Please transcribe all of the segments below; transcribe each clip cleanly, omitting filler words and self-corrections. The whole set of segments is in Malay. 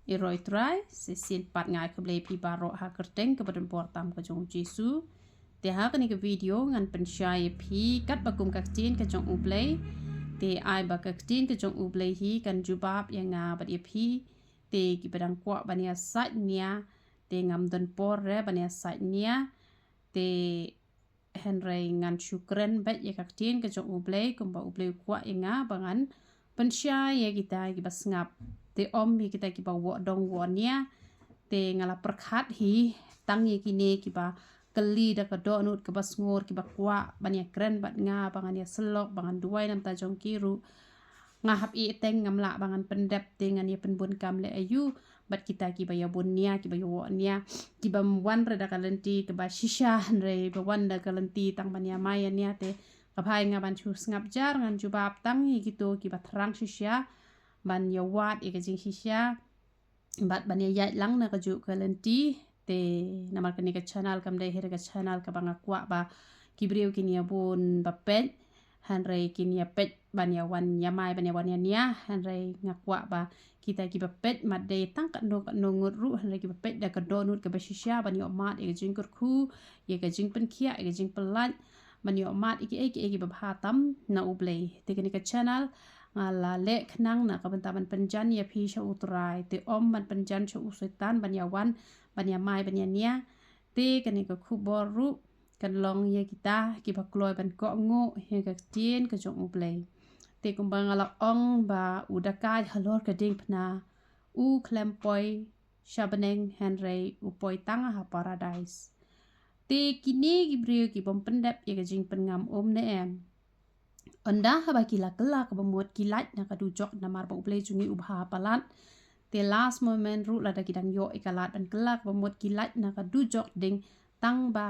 Iroi try sesin pat ngai ke blei pi baro ha kerteng ke badan portam ke jong Jesu. Te ha kani ke video ngan pensyai pi kat bakum kaktin ke jong ublei. Te ai ba kaktin ke jong ublei hi kan jubab yang nga bat ye pi. Te ki badang kwa bania sat nia. Te ngam don por re bania sat nia. Te Henry ngan syukran bat ye kaktin ke jong ublei kumba ublei kwa yang nga bangan pensyai ye kita kibas ngap. Te om hi kita kiba wo dong wo nia. Te ngala perkhat hi tang ye kini kiba keli da kedo nut kibas ngur kiba kwa bania keren bat nga bangan ya selok bangan duai nam ta jong kiru. Ngahap i teng ngamla bangan pendep dengan ye penbun kam le ayu bat kita kiba ya bun nia kiba yo wo nia kiba mwan reda kalenti kiba shisha re bawan da kalenti tang bania maya nia te kapai ngaban chu ngap jar ngan jubab tang hi gitu kiba terang shisha ban ya wat e kajing shisha bat ban ya yat lang na kaju kalenti te namar kani ka channel kam dai hera ka channel ka banga kwa ba kibriu kini ya bun bapet hanrei kini ya pet ban ya wan ya mai ban ya wan ya nia hanrei ngakwa ba kita ki bapet mat dai tang ka no ngut ru hanrei ki bapet da ka do nut ka ba shisha ban ya mat e kajing kurku ye kajing penkia e kajing pelat ban ya mat iki ba hatam na ublei te kani ka channel ngala le khnang na kabentaban penjan ya phi sha utrai te om ban penjan sha usetan ban ya wan ban ya mai ban ya nia te kani ka khubor ru kan long ye kita ki ba kloi ban ko ngo he ka tien ka jong ublei te kumbang ala ong ba udakait halor ka ding phna u khlem poi sha bneng henry u poi tang ha paradise te kini ki brio ki bom pendap ye ka jing pengam om ne em onda haba kila kala ka bamut kilat na kadujok na mar ba ublei jungi ubha palat te last moment ru la da kidang yo ikalat ban kala ka bamut kilat na kadujok ding tang ba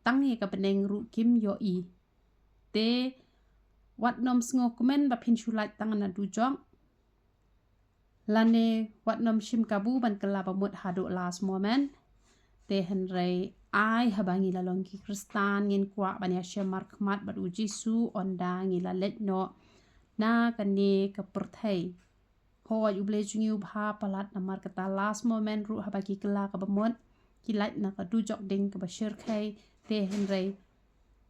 tang ye ka bneng ru kim yo i te wat nom sngo komen ba phin chulat tang na dujok lane wat nom shim kabu ban kala bamut hadu last moment te henrei ai habangi la longki kristan ngin kwa banya shemar khmat bat u Jesu onda ngila letno na kani ka perthai ho yu ble jungi ubha palat namar kata last moment ru habaki kala ka bamut kilat na ka dujok ding ka bashir khai te henrei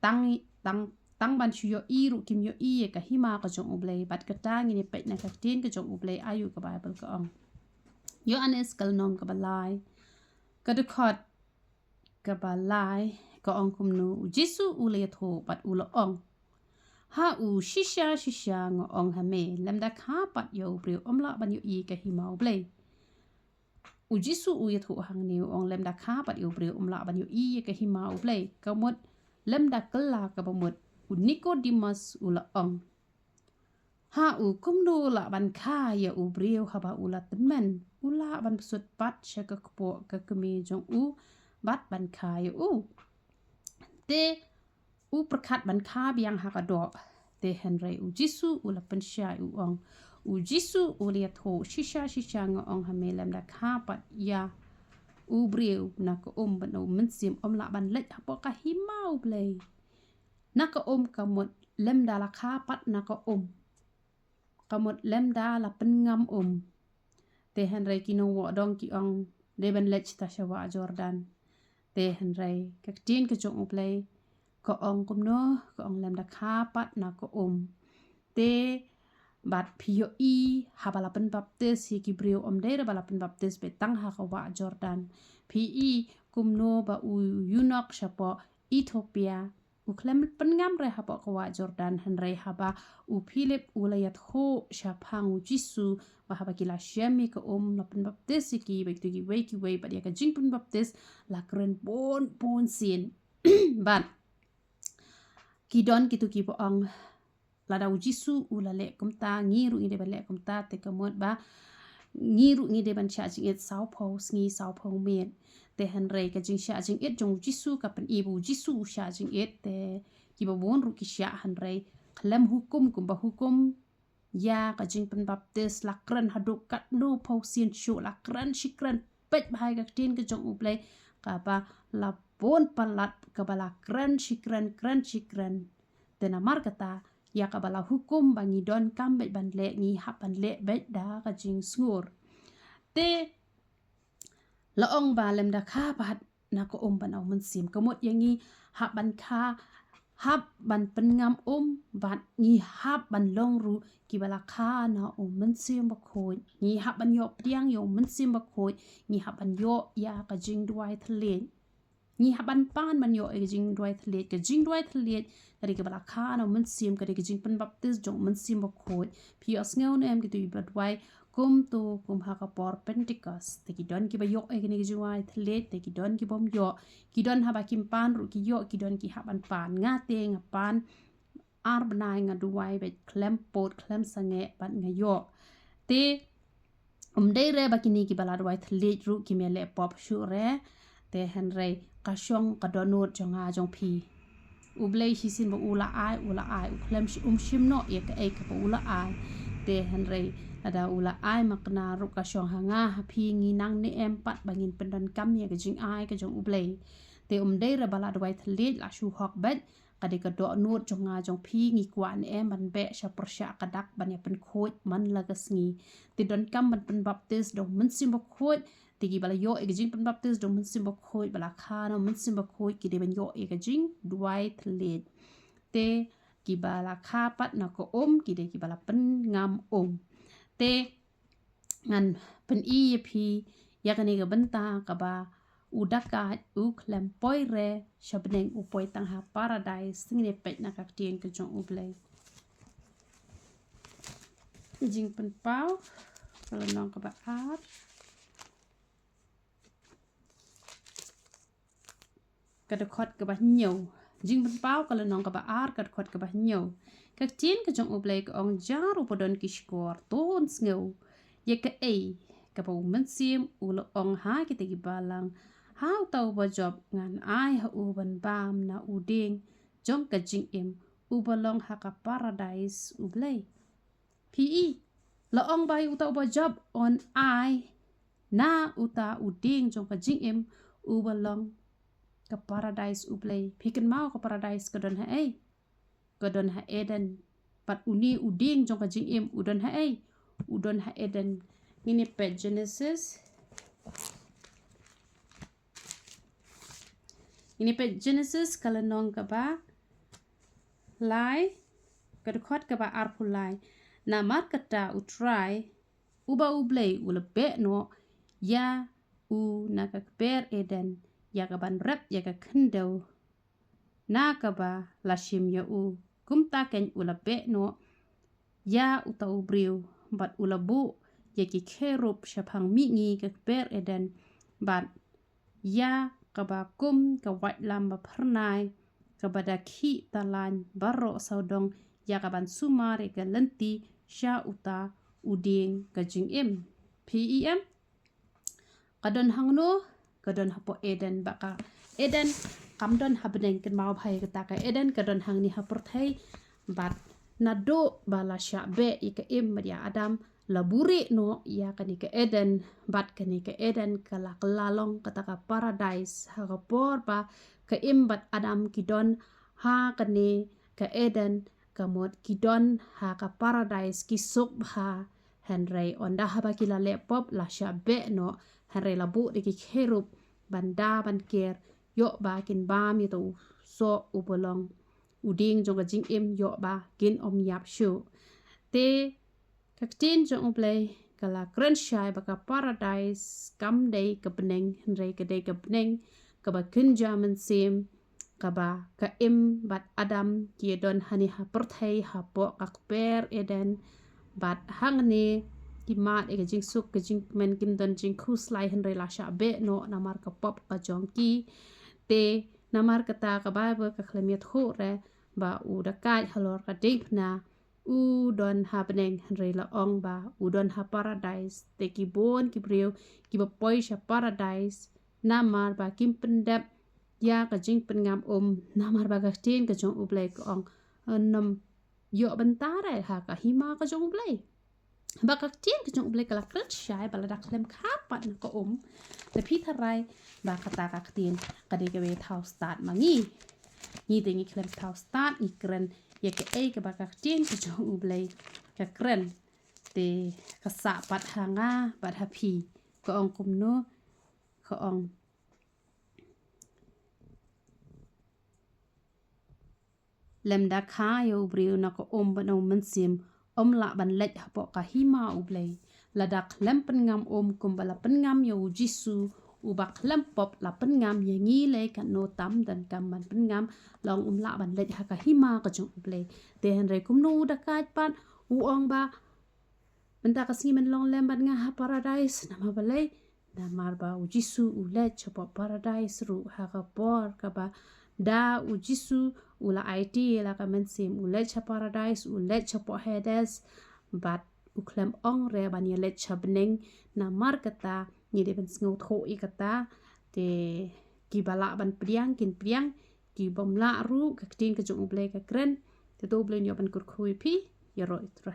tang ban shu yo i ru kim yo i ka hima ka jong ublei bat kata ngini pet na ka tin ka jong ublei ayu ka bible ka ong yo anes kal nong ka balai ka dekhot ka balai ka ong kumnu Jesu ule tho pat ula ong ha u shisha ngo ong ha me lamda kha pat yo brio omla ban yo i ka hima ublei u Jesu u ye tho hang ni ong lamda kha pat yo brio omla ban yo i ka hima ublei ka mot lamda kala ka bamut u Nicodemus ula ong ha u kumnu la ban kha ya u brio haba ula temen ula ban sut pat shaka kpo ka kemi jong u bat ban kha ya u te u perkhat ban kha biang ha ka do te henrei u Jesu ula pensyai u ong u Jesu ula tho shisha nga ong ha melam da kha pat ya u brio na ka ban o mensim la ban lech ha po ka himau blei na ka ka mot lem da la kha pat na ka kamot lem da la pengam te henrei kino wo dong ki ong de ban lech ta shawa Jordan te henrei ka tin ka jong ublei ka ong kumno ka ong lem da kha pat na ka te bat pio i habala pen baptis hi ki brio de bala pen baptis be tang ha ka wa Jordan pi i kumno ba u yunok shapo Ethiopia u khlem pengam re ha ka wa Jordan henrei haba u Philip u layat ho shapang u Jesu wa haba kila shemi ka la pen baptis ki be tu ki wei ba dia ka jing pen baptis la kren bon sin ban kidon kitu ki po ang lada u Jesu u la le kumta ngiru ide ba le kumta te kamot ba ngiru ngide ban cha jing et sao po sngi sao po met te henrei ka jing sha jing et jong Jesu ka pen ibu Jesu sha jing et te ki ba won ru ki sha henrei khlem hukum kum ba hukum ya ka jing pen baptis la kran haduk kat no po sin shu la kran shikran pet bhai ka tin ka jong uplei ka ba la bon palat ka bala kran shikran te na mar kata ya ka bala hukum bangi don kam bet ban le ngi hap ban le bet da ka jing sngur te la ong ba lem da kha bat na ko ban au man sim kamot yangi ha ban kha hab ban pengam bat ngi hab ban long ru ki bala kha na man sim ba khoi ngi hab ban yo priang yo man sim ba khoi ngi hab ban yo ya ka jing duai thlen ngi hab ban pan ban yo e jing duai thlet ka jing duai thlet ka de bala kha na man sim ka de jing pen baptis jong man sim ba khoi pi os ngeu nem ki tu ba duai kum ha ka por pentikos te ki don ki ba yo e ni juai thlet te ki don ki bom yo ki don ha ba kim pan ru ki yo ki don ki ha ban pan nga te nga pan ar banai nga duai be khlem pot khlem sange ban nga yo te dei re ba kini ki bala duai thlet ru ki me le pop shu re te hen re ka shong ka donut jonga jong pi ublei hisin ba ula ai u khlem shim no ye ka e ka ba ula ai te hen re ada ula ai makna ru ka shong hanga phi ngi nang ne em pat bangin pendon kam ye ka jing ai ka jong ublei te dei re bala duai thlet la shu hok bet ka de ka do nut jonga jong phi ngi kwan em ban be sha persha ka dak ban ya pen khoj man lagas ngi te don kam ban pen baptis dong man sim ba khoj te gi bala yo e ka jing pen baptis dong man sim ba khoj bala kha no man sim ba khoj ki de ban yo e ka jing duai thlet te ki bala kha pat na ko ki de ki bala pen ngam te ngan pen i phi ya ka ni ga benta ka ba u dakait u khlem poi re shabneng u poi tang ha paradise singine pet na ka tien ka jong ublei jing pen pau kalau nong ka ba ar ka de khot ka ba nhiều jing pen pau kalau nong ka ba ar ka de khot ka ba nhiều ka tien ka jong ublei ka ong jar u podon ki skor ton sneu ye ka e ka ba men sim u lo ong ha ki te gi balang how tau ba job ngan ai ha u ban bam na u ding jong ka jing im u balong ha ka paradise u blei pi la ong bai u tau ba job on ai na u ta u ding jong ka jing im u balong ka paradise u blei pi kan mau ka paradise ka don ha ei ka don ha eden pat uni u ding jong ka jing im u don ha ei u don ha eden ini pet Genesis ini pe Genesis kalau nong ka ba lai ka khot ka ba arpulai na mar kata u try u ba u blei u le be no ya u na ka ber eden ya ka ban rep ya ka khndo na ka ba la shim ya u kum ta ken u le be no ya u ta u briu bat u la bu ya ki kherup shapang mi ngi ka ber eden bat ya ka ba kum ka wat lam ba pernai ka bada khi talan baro saudong ya ka ban sumare ka lenti sha uta uding ka jing im pem kadon hangno kadon hapo eden baka eden kamdon habneng ken mau bhai ka ta ka eden kadon hangni haporthai bat nado bala sha be ika im ya adam laburi no ya kani ke eden bat kani ke eden kala lalong kata ka paradise ha ka por ba ka imbat adam kidon ha kani ke eden kamot kidon ha ka paradise kisuk ha henry onda ha ba kila lepop la sha be no henry labu de ki kherup banda ban ker yo ba kin bam yi to so ubolong uding jonga jing im yo ba kin om yap shu te kaktin jong ublei kala kren shai baka paradise kam dei ka bneng henry ka dei ka bneng ka ba kin jaman sim ka ba ka im bat adam ki don hani ha perthai ha po ka per eden bat hangni ki mat e ka jing suk ka jing men kim don jing khu slai henry la sha be no namar ka pop ka jong ki te namar ka ta ka bible ka khlemiat ho re ba u dakait halor ka deep na u don ha bneng henry la ong ba u don ha paradise te ki bon ki breu ki ba poi sha paradise namar ba kim pendap ya ka jing pengam namar ba ka tin ka jong ublei ka ong nam yo bentare ha ka hima ka jong ublei ba ka tin ka jong ublei kala kret shai bala dak lem khapat na ka le pi tharai ba ka ta ka tin ka de ka we thau start mangi ni te ngi klem thau start ni kren ya ka e ka ba ka tin ka jong ublei ka kren te ka sa pat hanga bat ha pi ka ong kum no ka ong lem dakait yo briu na ko ban men sim la ban lech hapo ka hima ublei la dak khlem pengam kum bala pengam yo jisu ubak khlem pop la pengam ye ngi le kan no tam dan kam ban pengam long la ban lech ha ka hima ka jong ublei te hen re kum no dakait pan ong ba benda ka men long lem ban nga ha paradise nama balai na mar ba jisu lech hapo paradise ru ha ka por ka ba da jisu ula IT la ka men sim lech paradise lech po Hades bat khlem ong re ban ye lech bneng na mar kata ni de ben sngo tho I kata te ki bala ban priang kin priang ki bom la ru ka tin ka jong ble ka kren te do ble yo ban kur khui pi ye ro itra